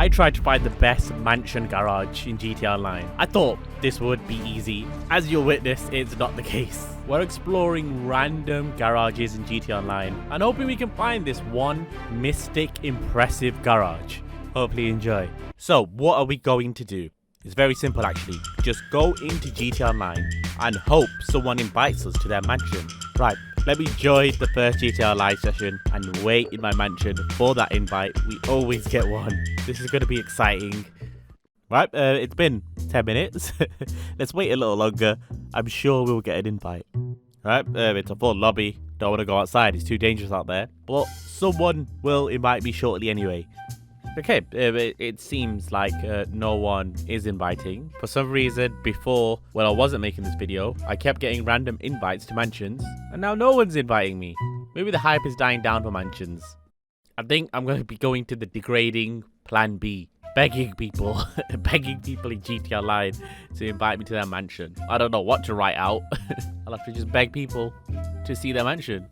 I tried to find the best mansion garage in GTA Online. I thought this would be easy. As you'll witness, it's not the case. We're exploring random garages in GTA Online and hoping we can find this one mystic, impressive garage. Hopefully you enjoy. So, what are we going to do? It's very simple actually. Just go into GTA Online and hope someone invites us to their mansion. Right, let me join the first GTA Live session and wait in my mansion for that invite. We always get one. This is going to be exciting. Right, it's been 10 minutes. Let's wait a little longer. I'm sure we'll get an invite. Right, it's a full lobby. Don't want to go outside. It's too dangerous out there. But someone will invite me shortly anyway. Okay, it seems like no one is inviting. For some reason, before, when I wasn't making this video, I kept getting random invites to mansions, and now no one's inviting me. Maybe the hype is dying down for mansions. I think I'm going to be going to the degrading plan B. Begging people in GTA Online to invite me to their mansion. I don't know what to write out. I'll have to just beg people to see their mansion.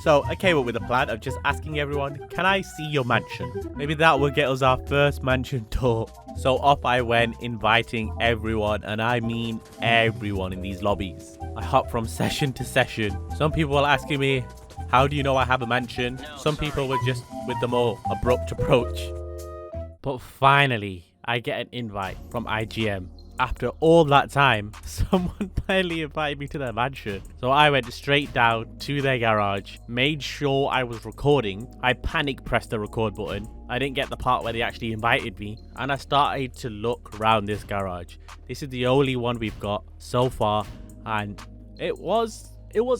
So I came up with a plan of just asking everyone, can I see your mansion? Maybe that will get us our first mansion tour. So off I went, inviting everyone, and I mean everyone in these lobbies. I hop from session to session. Some people were asking me, how do you know I have a mansion? Some people were just with the more abrupt approach. But finally, I get an invite from IGM. After all that time, someone finally invited me to their mansion. So I went straight down to their garage, made sure I was recording. I panic pressed the record button. I didn't get the part where they actually invited me. And I started to look around this garage. This is the only one we've got so far. And it was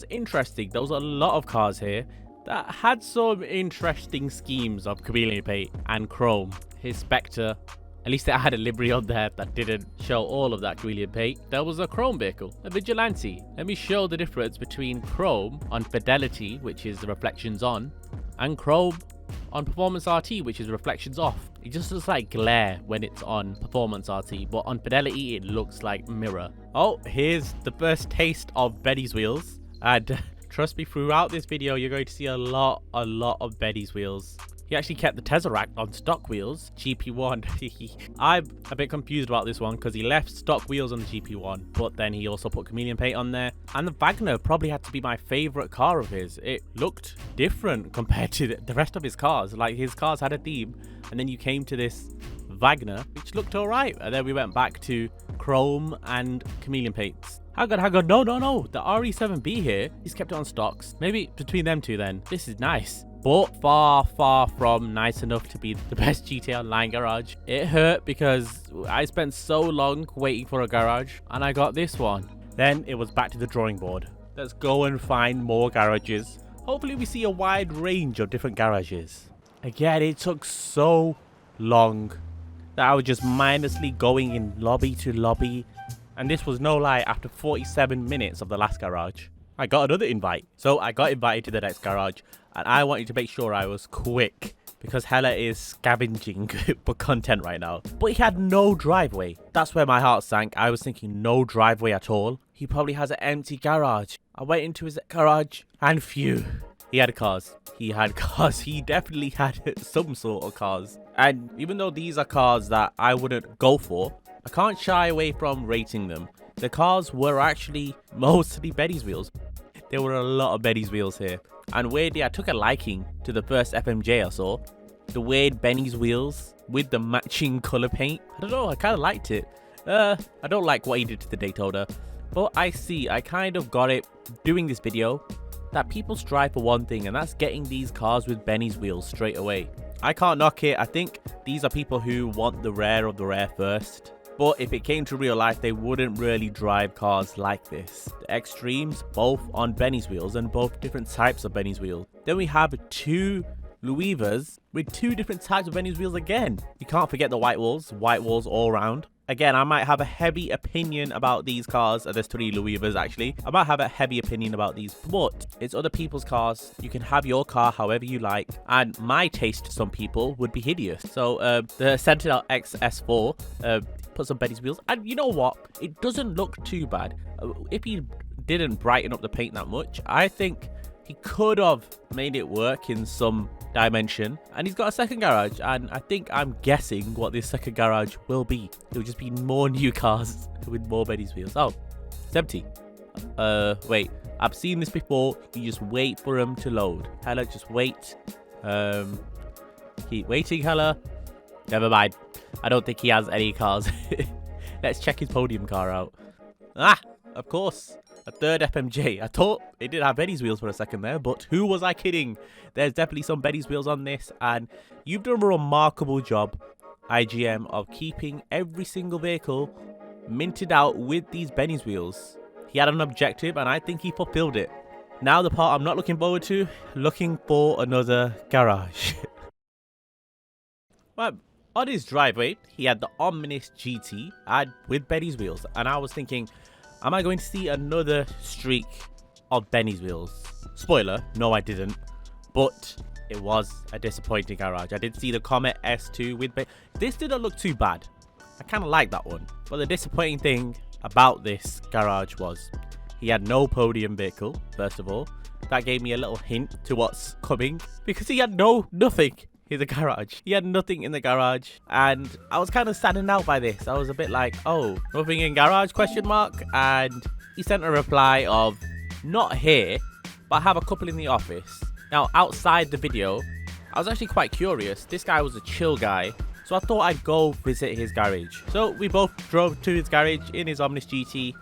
interesting. There was a lot of cars here that had some interesting schemes of chameleon paint and chrome. His Spectre, at least it had a livery on there that didn't show all of that chameleon paint. There was a chrome vehicle, a vigilante. Let me show the difference between chrome on fidelity, which is the reflections on, and chrome on performance RT, which is reflections off. It just looks like glare when it's on performance RT, but on fidelity it looks like mirror. Oh, here's the first taste of Benny's wheels, and trust me, throughout this video you're going to see a lot of Benny's wheels. He actually kept the Tesseract on stock wheels, GP1. I'm a bit confused about this one because he left stock wheels on the GP1, but then he also put chameleon paint on there. And the Wagner probably had to be my favorite car of his. It looked different compared to the rest of his cars. Like, his cars had a theme, and then you came to this Wagner, which looked alright. And then we went back to chrome and chameleon paints. Hang on, no. The RE7B here, he's kept it on stocks. Maybe between them two then. This is nice. But far from nice enough to be the best GTA Online garage. It hurt because I spent so long waiting for a garage and I got this one. Then it was back to the drawing board. Let's go and find more garages. Hopefully we see a wide range of different garages. Again, it took so long that I was just mindlessly going in lobby to lobby. And this was no lie, after 47 minutes of the last garage, I got another invite. So I got invited to the next garage, and I wanted to make sure I was quick because Hella is scavenging for content right now. But he had no driveway. That's where my heart sank. I was thinking no driveway at all. He probably has an empty garage. I went into his garage and phew, he had cars. He definitely had some sort of cars. And even though these are cars that I wouldn't go for, I can't shy away from rating them. The cars were actually mostly Benny's wheels. There were a lot of Benny's wheels here. And weirdly, I took a liking to the first FMJ I saw. The weird Benny's wheels with the matching color paint. I don't know, I kind of liked it. I don't like what he did to the Daytona. But I kind of got it doing this video that people strive for one thing, and that's getting these cars with Benny's wheels straight away. I can't knock it. I think these are people who want the rare of the rare first. But if it came to real life, they wouldn't really drive cars like this. The Extremes, both on Benny's wheels and both different types of Benny's wheels. Then we have two Louivers with two different types of Benny's wheels again. You can't forget the white walls all around. Again, I might have a heavy opinion about these cars. There's three Louivers actually. I might have a heavy opinion about these, but it's other people's cars. You can have your car however you like, and my taste to some people would be hideous. So the Sentinel XS4 put some Benny's wheels, and you know what? It doesn't look too bad. If he didn't brighten up the paint that much, I think he could have made it work in some dimension, and he's got a second garage, and I think I'm guessing what this second garage will be. It'll just be more new cars with more Benny's wheels. Oh, it's empty. Wait, I've seen this before. You just wait for them to load. Hella, just wait. Keep waiting, Hella. Never mind. I don't think he has any cars. Let's check his podium car out. Ah, of course. A third FMJ. I thought it did have Benny's wheels for a second there, but who was I kidding? There's definitely some Benny's wheels on this, and you've done a remarkable job, IGM, of keeping every single vehicle minted out with these Benny's wheels. He had an objective, and I think he fulfilled it. Now the part I'm not looking forward to, looking for another garage. Well, on his driveway, he had the ominous GT with Benny's wheels, and I was thinking, am I going to see another streak of Benny's wheels? Spoiler, no I didn't, but it was a disappointing garage. I did see the Comet S2 with this didn't look too bad. I kind of like that one, but the disappointing thing about this garage was he had no podium vehicle, first of all. That gave me a little hint to what's coming, because he had nothing in the garage. He had nothing in the garage, and I was kind of saddened out by this. I was a bit like, oh, nothing in garage, question mark? And he sent a reply of, not here, but I have a couple in the office. Now, outside the video, I was actually quite curious. This guy was a chill guy, so I thought I'd go visit his garage. So we both drove to his garage in his Omnis GT,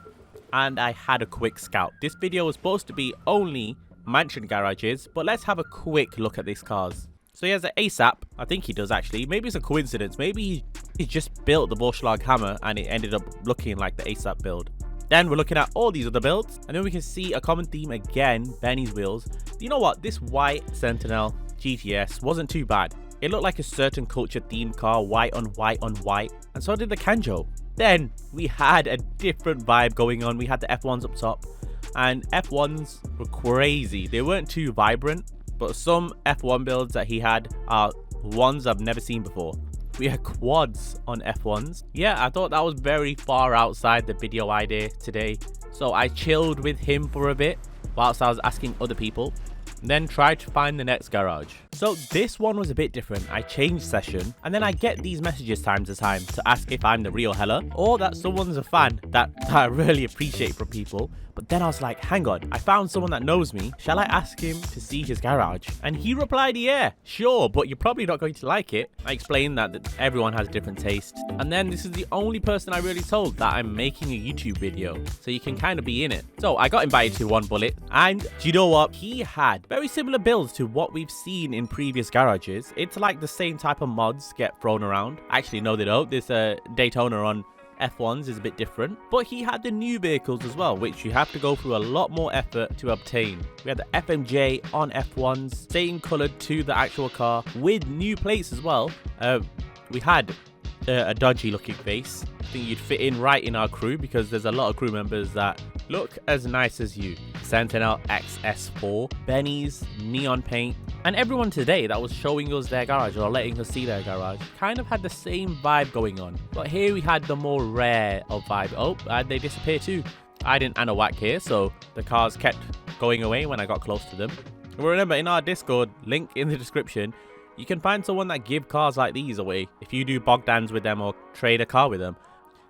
and I had a quick scout. This video was supposed to be only mansion garages, but let's have a quick look at these cars. So he has an ASAP. I think he does actually. Maybe it's a coincidence. Maybe he just built the Vorschlag hammer and it ended up looking like the ASAP build. Then we're looking at all these other builds, and then we can see a common theme again, Benny's wheels. You know what? This white Sentinel GTS wasn't too bad. It looked like a certain culture themed car, white on white on white, and so did the Kanjo. Then we had a different vibe going on. We had the F1s up top, and F1s were crazy. They weren't too vibrant, but some F1 builds that he had are ones I've never seen before. We had quads on F1s. Yeah, I thought that was very far outside the video idea today. So I chilled with him for a bit whilst I was asking other people, then tried to find the next garage. So this one was a bit different. I changed session, and then I get these messages time to time to ask if I'm the real Hella or that someone's a fan that I really appreciate from people. But then I was like, hang on, I found someone that knows me. Shall I ask him to see his garage? And he replied, yeah, sure, but you're probably not going to like it. I explained that everyone has different tastes. And then this is the only person I really told that I'm making a YouTube video, so you can kind of be in it. So I got invited to One Bullet, and do you know what? He had very similar builds to what we've seen in previous garages. It's like the same type of mods get thrown around. Actually, no, they don't. This Daytona on F1s is a bit different, but he had the new vehicles as well, which you have to go through a lot more effort to obtain. We had the FMJ on F1s, same colored to the actual car with new plates as well. We had a dodgy looking face. I think you'd fit in right in our crew because there's a lot of crew members that look as nice as you. Sentinel XS4, Benny's, neon paint, and everyone today that was showing us their garage or letting us see their garage kind of had the same vibe going on. But here we had the more rare of vibe. Oh, they disappear too. I didn't add a whack here, so the cars kept going away when I got close to them. And remember, in our Discord, link in the description, you can find someone that give cars like these away if you do Bogdans with them or trade a car with them.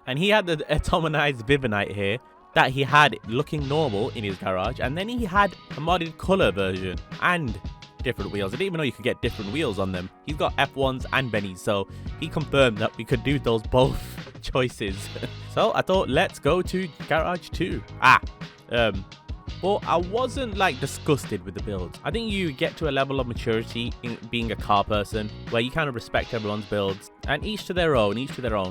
And he had the atomized Vivinite here that he had looking normal in his garage, and then he had a modded color version and different wheels. I didn't even know you could get different wheels on them. He's got F1s and Benny's, so he confirmed that we could do those both choices. So I thought, let's go to garage 2. But I wasn't like disgusted with the builds. I think you get to a level of maturity in being a car person where you kind of respect everyone's builds, and each to their own,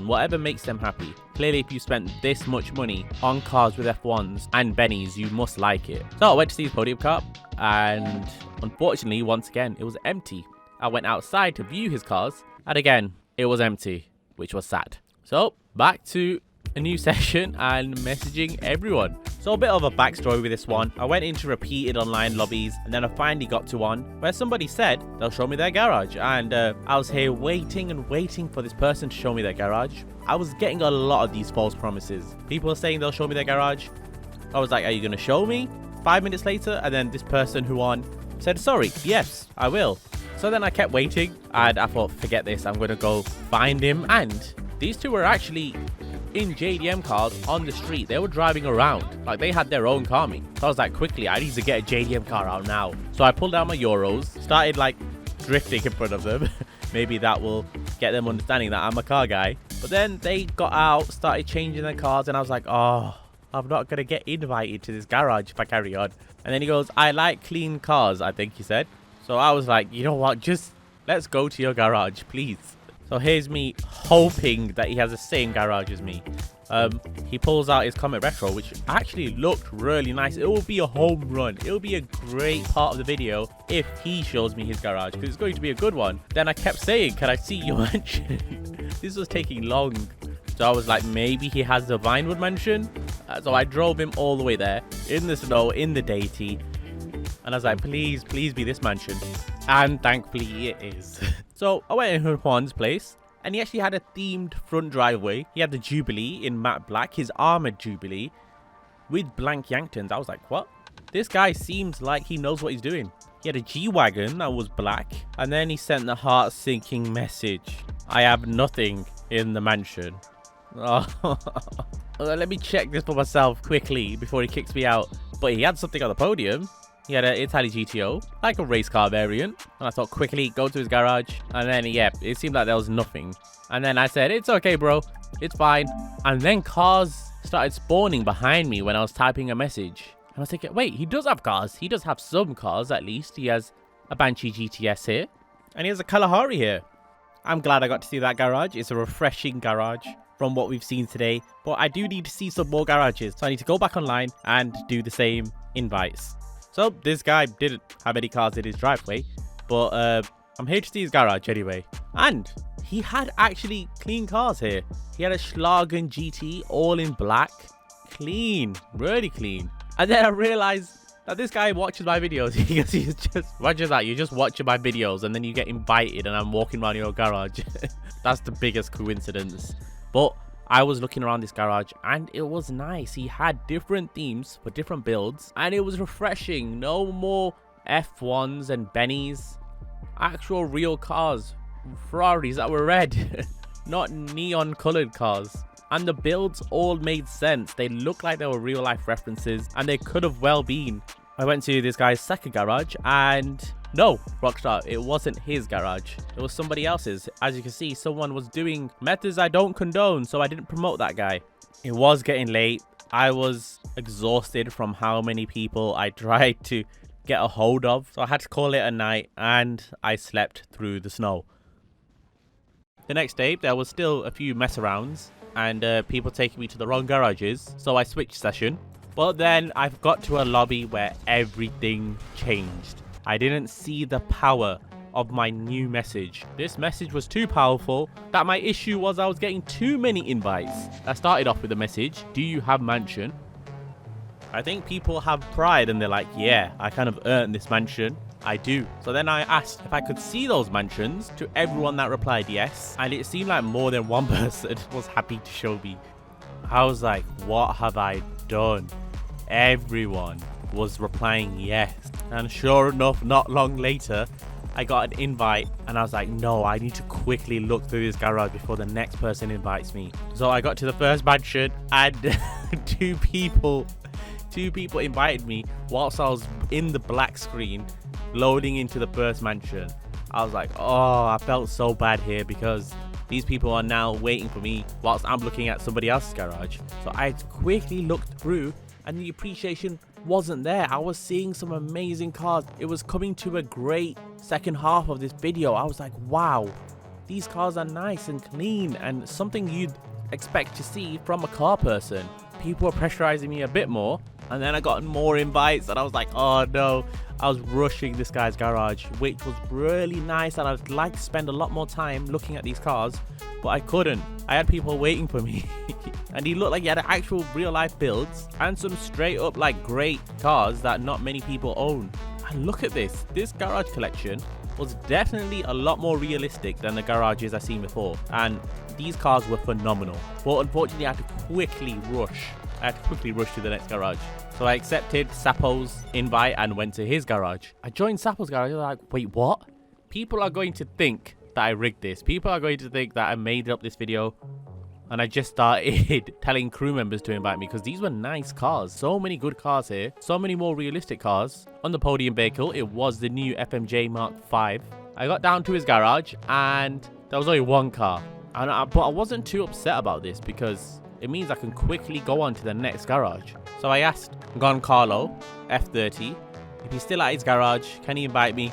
whatever makes them happy. Clearly, if you spent this much money on cars with F1s and Benny's, you must like it. So I went to see his podium car, and unfortunately, once again, it was empty. I went outside to view his cars, and again, it was empty, which was sad. So back to a new session and messaging everyone. So a bit of a backstory with this one. I went into repeated online lobbies, and then I finally got to one where somebody said they'll show me their garage, and I was here waiting and waiting for this person to show me their garage. I was getting a lot of these false promises. People are saying they'll show me their garage. I was like, are you going to show me? 5 minutes later, and then this person who won said, sorry, yes, I will. So then I kept waiting and I thought, forget this, I'm going to go find him. And these two were actually in JDM cars on the street. They were driving around like they had their own car meet. So I was like, quickly, I need to get a JDM car out now. So I pulled out my Euros, started like drifting in front of them. Maybe that will get them understanding that I'm a car guy. But then they got out, started changing their cars, and I was like, oh, I'm not going to get invited to this garage if I carry on. And then he goes, I like clean cars, I think he said. So I was like, you know what, just let's go to your garage, please. So here's me hoping that he has the same garage as me. He pulls out his Comet Retro, which actually looked really nice. It will be a home run. It will be a great part of the video if he shows me his garage, because it's going to be a good one. Then I kept saying, can I see your mansion? This was taking long. So I was like, maybe he has the Vinewood mansion. So I drove him all the way there in the snow, in the deity. And I was like, please, please be this mansion. And thankfully it is. So I went in Juan's place. And he actually had a themed front driveway. He had the Jubilee in matte black, his armored Jubilee, with blank Yanktons. I was like, what? This guy seems like he knows what he's doing. He had a G-Wagon that was black. And then he sent the heart-sinking message. I have nothing in the mansion. Oh. Let me check this for myself quickly before he kicks me out. But he had something on the podium. He had an Italy GTO, like a race car variant. And I thought, quickly, go to his garage. And then, yeah, it seemed like there was nothing. And then I said, it's okay, bro. It's fine. And then cars started spawning behind me when I was typing a message. And I was thinking, wait, he does have cars. He does have some cars, at least. He has a Banshee GTS here. And he has a Kalahari here. I'm glad I got to see that garage. It's a refreshing garage from what we've seen today. But I do need to see some more garages. So I need to go back online and do the same invites. So this guy didn't have any cars in his driveway, but I'm here to see his garage anyway. And he had actually clean cars here. He had a Schlagen GT all in black. Clean, really clean. And then I realized that this guy watches my videos. He's just, imagine that, you're just watching my videos and then you get invited and I'm walking around your garage. That's the biggest coincidence. But I was looking around this garage and it was nice. He had different themes for different builds and it was refreshing. No more F1s and Bennys. Actual real cars. Ferraris that were red. Not neon colored cars. And the builds all made sense. They looked like they were real life references and they could have well been. I went to this guy's second garage and no, Rockstar, it wasn't his garage. It was somebody else's. As you can see, someone was doing methods I don't condone, so I didn't promote that guy. It was getting late. I was exhausted from how many people I tried to get a hold of. So I had to call it a night and I slept through the snow. The next day, there was still a few mess arounds and people taking me to the wrong garages. So I switched session. But then I've got to a lobby where everything changed. I didn't see the power of my new message. This message was too powerful. That my issue was I was getting too many invites. I started off with a message, do you have mansion? I think people have pride and they're like, yeah, I kind of earned this mansion. I do. So then I asked if I could see those mansions to everyone that replied yes. And it seemed like more than one person was happy to show me. I was like, what have I done? Everyone was replying yes. And sure enough, not long later, I got an invite and I was like, no, I need to quickly look through this garage before the next person invites me. So I got to the first mansion and two people invited me whilst I was in the black screen loading into the first mansion. I was like, oh, I felt so bad here because these people are now waiting for me whilst I'm looking at somebody else's garage. So I quickly looked through and the appreciation wasn't there. I was seeing some amazing cars. It was coming to a great second half of this video. I was like, wow, these cars are nice and clean and something you'd expect to see from a car person. People were pressurizing me a bit more and then I got more invites and I was like, oh no. I was rushing this guy's garage, which was really nice and I'd like to spend a lot more time looking at these cars, but I couldn't. I had people waiting for me and he looked like he had actual real life builds and some straight up like great cars that not many people own. And look at this garage collection was definitely a lot more realistic than the garages I've seen before, and these cars were phenomenal. But unfortunately I had to quickly rush to the next garage. So I accepted Sapo's invite and went to his garage. I joined Sapo's garage. I was like, wait, what? People are going to think that I rigged this. People are going to think that I made up this video and I just started telling crew members to invite me, because these were nice cars. So many good cars here. So many more realistic cars. On the podium vehicle, it was the new FMJ Mark V. I got down to his garage and there was only one car. But I wasn't too upset about this because it means I can quickly go on to the next garage. So I asked Giancarlo, F30, if he's still at his garage, can he invite me?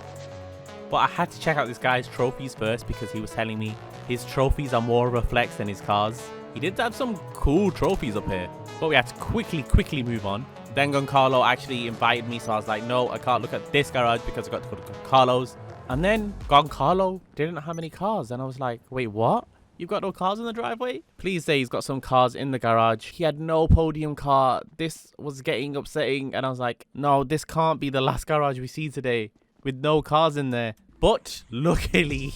But I had to check out this guy's trophies first, because he was telling me his trophies are more of a flex than his cars. He did have some cool trophies up here, but we had to quickly move on. Then Giancarlo actually invited me, so I was like, no, I can't look at this garage because I got to go to Giancarlo's. And then Giancarlo didn't have any cars, and I was like, wait, what? You've got no cars in the driveway? Please say he's got some cars in the garage. He had no podium car. This was getting upsetting, and I was like, no, this can't be the last garage we see today with no cars in there. But luckily,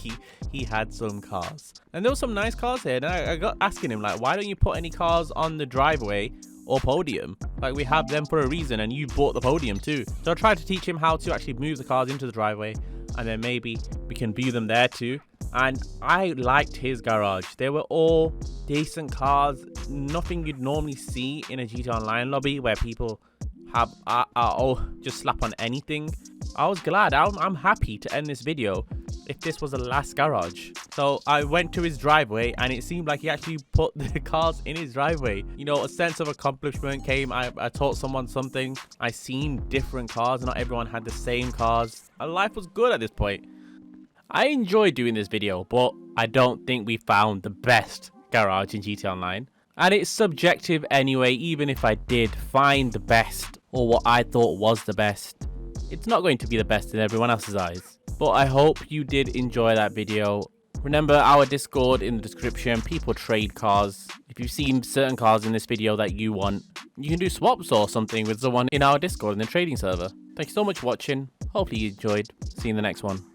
he had some cars. And there were some nice cars here. And I got asking him, like, why don't you put any cars on the driveway or podium? Like, we have them for a reason, and you bought the podium too. So I tried to teach him how to actually move the cars into the driveway, and then maybe we can view them there too. And I liked his garage. They were all decent cars. Nothing you'd normally see in a GTA Online lobby where people have just slap on anything. I was glad. I'm happy to end this video if this was the last garage. So I went to his driveway and it seemed like he actually put the cars in his driveway. You know, a sense of accomplishment came. I taught someone something. I seen different cars. Not everyone had the same cars. And life was good at this point. I enjoyed doing this video, but I don't think we found the best garage in GTA Online. And it's subjective anyway. Even if I did find the best, or what I thought was the best, it's not going to be the best in everyone else's eyes. But I hope you did enjoy that video. Remember our Discord in the description. People trade cars. If you've seen certain cars in this video that you want, you can do swaps or something with someone in our Discord in the trading server. Thank you so much for watching. Hopefully you enjoyed. See you in the next one.